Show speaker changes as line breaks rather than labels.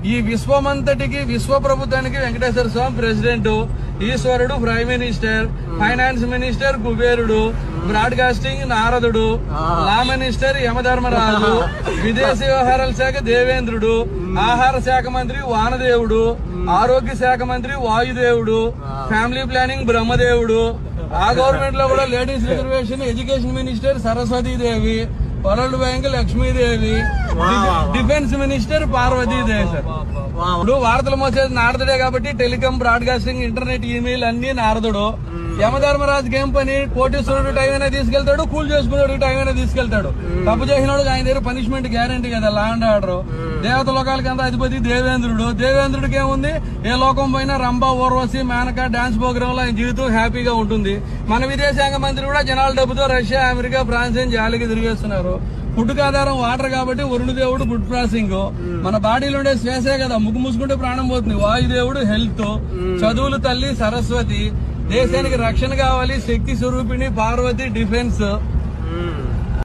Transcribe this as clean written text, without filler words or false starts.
ఈ విశ్వమంతటికి విశ్వ ప్రభుత్వానికి వెంకటేశ్వర స్వామి ప్రెసిడెంట్, ఈశ్వరుడు ప్రైమ్ మినిస్టర్, ఫైనాన్స్ మినిస్టర్ కుబేరుడు, బ్రాడ్కాస్టింగ్ నారదుడు, లా మినిస్టర్ యమధర్మరాజు, విదేశీ వ్యవహారాల శాఖ దేవేంద్రుడు, ఆహార శాఖ మంత్రి వానదేవుడు, ఆరోగ్య శాఖ మంత్రి వాయుదేవుడు, ఫ్యామిలీ ప్లానింగ్ బ్రహ్మదేవుడు, ఆ గవర్నమెంట్ లో కూడా ladies reservation education minister Saraswatidevi, world bank Lakshmidevi, defence minister Parvatidevi. Sir ఇప్పుడు వార్తలు మోసేది నారదుడే కాబట్టి టెలికాం, బ్రాడ్కాస్టింగ్, ఇంటర్నెట్, ఈమెయిల్ అన్ని నారదుడు. యమధర్మరాజుకి ఏం పని? కోటీశ్వరుడు టైం అయినా తీసుకెళ్తాడు, కూల్ చేసుకునేవాడు టైం అయినా తీసుకెళ్తాడు. తప్పు చేసినోడు ఆయన దగ్గర పనిష్మెంట్ గ్యారంటీ కదా, లా అండ్ ఆర్డర్. దేవత లోకాలకంతా అధిపతి దేవేంద్రుడు. దేవేంద్రుడికి ఏముంది? ఏ లోకం పోయినా రంభ, ఊర్వశి, మేనక డాన్స్ ప్రోగ్రామ్ లో ఆయన జీవితం హ్యాపీగా ఉంటుంది. మన విదేశాంగ మంత్రి కూడా జనాల డబ్బుతో రష్యా, అమెరికా, ఫ్రాన్స్ అని జాలికి తిరిగేస్తున్నారు. ఫుడ్కి ఆధారం వాటర్ కాబట్టి వరుణదేవుడు ఫుడ్ ప్రాసెసింగ్. మన బాడీలో ఉండే శ్వాసే కదా, ముక్కు మూసుకుంటే ప్రాణం పోతుంది. వాయుదేవుడు హెల్త్, చదువులు తల్లి సరస్వతి, దేశానికి రక్షణ కావాలి శక్తి స్వరూపిణి పార్వతి డిఫెన్స్.